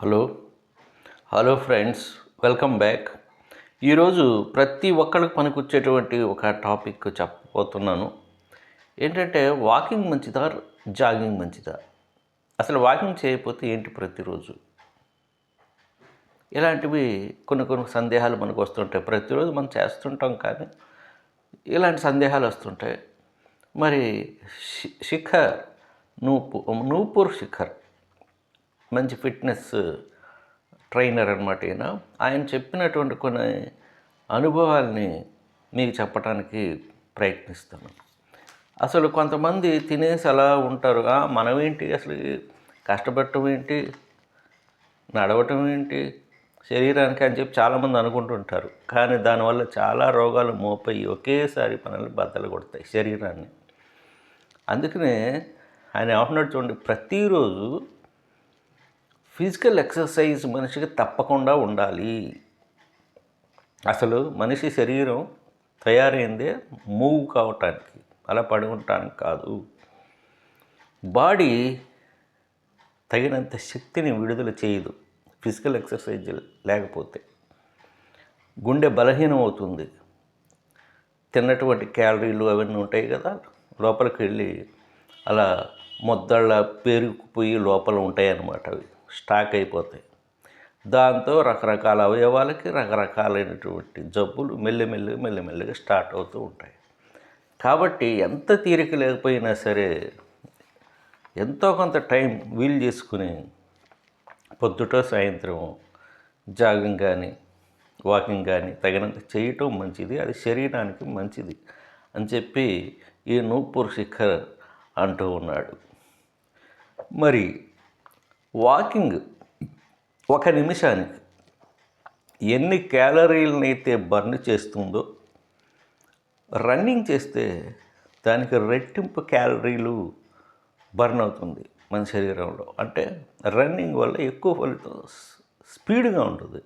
Hello hello friends, welcome back. ఈరోజు ప్రతి ఒక్కరికి పనికొచ్చేటువంటి ఒక టాపిక్ చెప్పబోతున్నాను. ఏంటంటే వాకింగ్ మంచిదా, జాగింగ్ మంచిదా? అసలు వాకింగ్ చేయకపోతే ఏంటి ప్రతిరోజు? ఇలాంటివి కొన్ని సందేహాలు మనకు వస్తుంటాయి. ప్రతిరోజు మనం చేస్తుంటాం, కానీ ఇలాంటి సందేహాలు వస్తుంటాయి. మరి శిఖర్ నూపూర్ శిఖర్ మంచి ఫిట్నెస్ ట్రైనర్ అనమాట. ఆయన చెప్పినటువంటి కొన్ని అనుభవాల్ని మీకు చెప్పడానికి ప్రయత్నిస్తాను. అసలు కొంతమంది తినేసి అలా ఉంటారు. మనమేంటి అసలు కష్టపడటం ఏంటి, నడవటం ఏంటి శరీరానికి అని చెప్పి చాలామంది అనుకుంటుంటారు. కానీ దానివల్ల చాలా రోగాలు మోపయి ఒకేసారి మనల్ని బద్దలు కొడతాయి శరీరాన్ని. అందుకనే ఆయన ఏమంటున్నాడు చూడండి, ప్రతిరోజు ఫిజికల్ ఎక్సర్సైజ్ మనిషికి తప్పకుండా ఉండాలి. అసలు మనిషి శరీరం తయారైందే మూవ్ కావటానికి, అలా పడి ఉండటానికి కాదు. బాడీ తగినంత శక్తిని విడుదల చేయదు ఫిజికల్ ఎక్సర్సైజ్ లేకపోతే. గుండె బలహీనం అవుతుంది. తిన్నటువంటి క్యాలరీలు అవన్నీ ఉంటాయి కదా, లోపలికి వెళ్ళి అలా మొద్దళ్ళ పేరుకుపోయి లోపల ఉంటాయి అన్నమాట. అవి స్టాక్ అయిపోతాయి. దాంతో రకరకాల అవయవాలకి రకరకాలైనటువంటి జబ్బులు మెల్లిమెల్లిగా స్టార్ట్ అవుతూ ఉంటాయి. కాబట్టి ఎంత తీరిక లేకపోయినా సరే ఎంతో కొంత టైం వీలు చేసుకుని పొద్దుట సాయంత్రం జాగింగ్ కానీ వాకింగ్ కానీ తగినంత చేయటం మంచిది. అది శరీరానికి మంచిది అని చెప్పి ఈ నూపూర్ శిఖర్ అంటూ ఉన్నాడు. మరి వాకింగ్ ఒక నిమిషానికి ఎన్ని క్యాలరీలనైతే బర్న్ చేస్తుందో, రన్నింగ్ చేస్తే దానికి రెట్టింపు క్యాలరీలు బర్న్ అవుతుంది మన శరీరంలో. అంటే రన్నింగ్ వల్ల ఎక్కువ ఫలితం, స్పీడ్గా ఉంటుంది.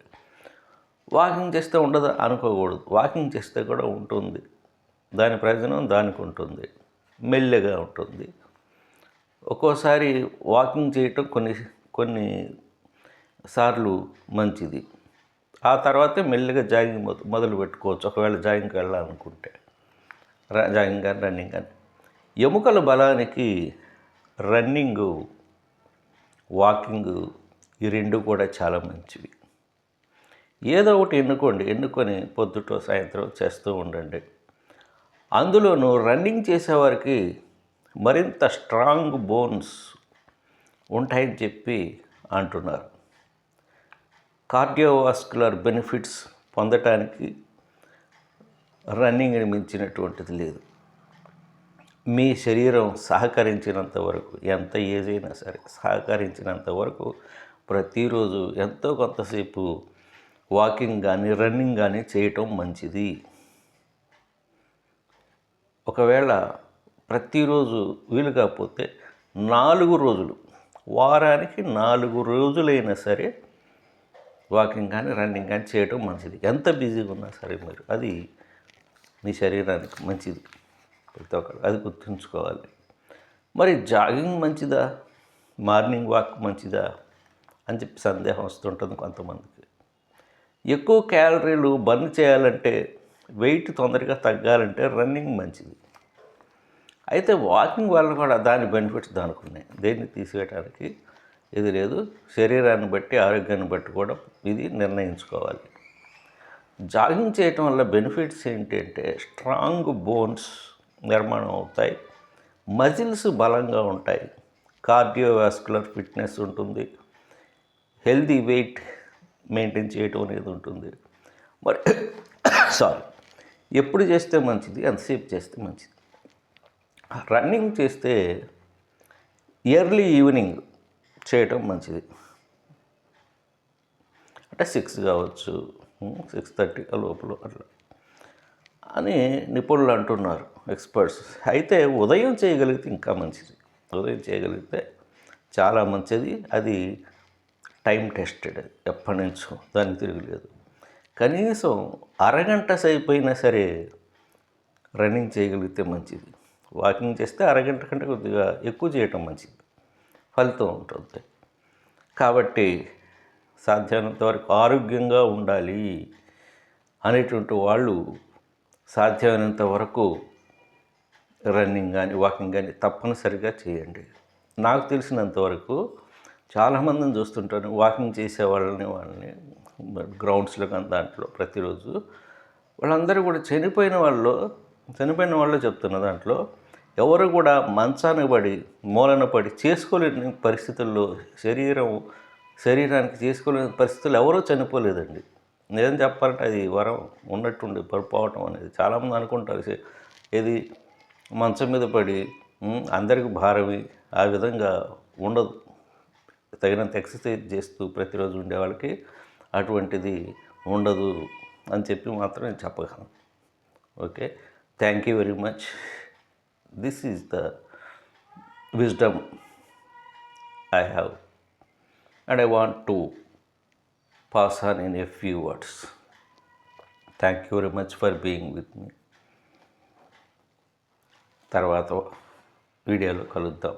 వాకింగ్ చేస్తే ఉండదు అనుకోకూడదు. వాకింగ్ చేస్తే కూడా ఉంటుంది. దాని ప్రయోజనం దానికి ఉంటుంది, మెల్లగా ఉంటుంది. ఒక్కోసారి వాకింగ్ చేయటం కొన్ని సార్లు మంచిది. ఆ తర్వాతే మెల్లిగా జాగింగ్ మొదలు పెట్టుకోవచ్చు, ఒకవేళ జాగింగ్కి వెళ్ళాలనుకుంటే. జాగింగ్ కానీ రన్నింగ్ కానీ. ఎముకల బలానికి రన్నింగు, వాకింగు ఈ రెండు కూడా చాలా మంచివి. ఏదో ఒకటి ఎన్నుకొని పొద్దుట సాయంత్రం చేస్తూ ఉండండి. అందులోనూ రన్నింగ్ చేసేవారికి మరింత స్ట్రాంగ్ బోన్స్ ఉంటాయని చెప్పి అంటున్నారు. కార్డియోవాస్కులర్ బెనిఫిట్స్ పొందటానికి రన్నింగ్ని మించినటువంటిది లేదు. మీ శరీరం సహకరించినంత వరకు, ఎంత ఏజ్ అయినా సరే సహకరించినంత వరకు ప్రతిరోజు ఎంతో కొంతసేపు వాకింగ్ కానీ రన్నింగ్ కానీ చేయటం మంచిది. ఒకవేళ ప్రతిరోజు వీలు కాకపోతే 4 రోజులు, వారానికి 4 రోజులైనా సరే వాకింగ్ కానీ రన్నింగ్ కానీ చేయటం మంచిది. ఎంత బిజీగా ఉన్నా సరే మీరు, అది మీ శరీరానికి మంచిది. ప్రతి ఒక్కరు అది గుర్తుంచుకోవాలి. మరి జాగింగ్ మంచిదా, మార్నింగ్ వాక్ మంచిదా అని చెప్పి సందేహం వస్తుంటుంది కొంతమందికి. ఎక్కువ క్యాలరీలు బర్న్ చేయాలంటే, వెయిట్ తొందరగా తగ్గాలంటే రన్నింగ్ మంచిది. అయితే వాకింగ్ వల్ల కూడా దాని బెనిఫిట్స్ దానికి ఉన్నాయి. దేన్ని తీసివేయడానికి ఇది లేదు. శరీరాన్ని బట్టి, ఆరోగ్యాన్ని బట్టి కూడా ఇది నిర్ణయించుకోవాలి. జాగింగ్ చేయటం వల్ల బెనిఫిట్స్ ఏంటంటే, స్ట్రాంగ్ బోన్స్ నిర్మాణం అవుతాయి, మజిల్స్ బలంగా ఉంటాయి, కార్డియోవాస్కులర్ ఫిట్నెస్ ఉంటుంది, హెల్దీ వెయిట్ మెయింటైన్ చేయటం అనేది ఉంటుంది. మరి ఎప్పుడు చేస్తే మంచిది, ఎంతసేపు చేస్తే మంచిది? రన్నింగ్ చేస్తే ఎర్లీ ఈవినింగ్ చేయటం మంచిది. అంటే 6 కావచ్చు, 6:30 లోపల అట్లా అని నిపుణులు అంటున్నారు, ఎక్స్పర్ట్స్. అయితే ఉదయం చేయగలిగితే ఇంకా మంచిది. ఉదయం చేయగలిగితే చాలా మంచిది. అది టైం టెస్టెడ్, ఎప్పటి నుంచో, దానికి తిరగలేదు. కనీసం అరగంట సేపు అయినా సరే రన్నింగ్ చేయగలిగితే మంచిది. వాకింగ్ చేస్తే అరగంట కంటే కొద్దిగా ఎక్కువ చేయటం మంచిది, ఫలితం ఉంటుంది. కాబట్టి సాధ్యమైనంత వరకు ఆరోగ్యంగా ఉండాలి అనేటువంటి వాళ్ళు సాధ్యమైనంత వరకు రన్నింగ్ కానీ వాకింగ్ కానీ తప్పనిసరిగా చేయండి. నాకు తెలిసినంత వరకు చాలామందిని చూస్తుంటాను వాకింగ్ చేసే వాళ్ళని గ్రౌండ్స్లో కానీ దాంట్లో ప్రతిరోజు వాళ్ళందరూ కూడా చనిపోయిన వాళ్ళు చెప్తున్న దాంట్లో ఎవరు కూడా మంచాన పడి మూలన పడి చేసుకోలేని పరిస్థితుల్లో శరీరానికి చేసుకోలేని పరిస్థితుల్లో ఎవరూ చనిపోలేదండి. నిజం చెప్పాలంటే అది వరం ఉన్నట్టుండి పడిపోవటం అనేది చాలామంది అనుకుంటారు. ఏది మంచం మీద పడి అందరికి భారమి ఆ విధంగా ఉండదు. తగినంత ఎక్సర్సైజ్ చేస్తూ ప్రతిరోజు ఉండే వాళ్ళకి అటువంటిది ఉండదు అని చెప్పి మాత్రం నేను చెప్పగలను. Okay, thank you very much. This is the wisdom I have, and I want to pass on in a few words. Thank you very much for being with me. తర్వాత వీడియోలో కలుద్దాం.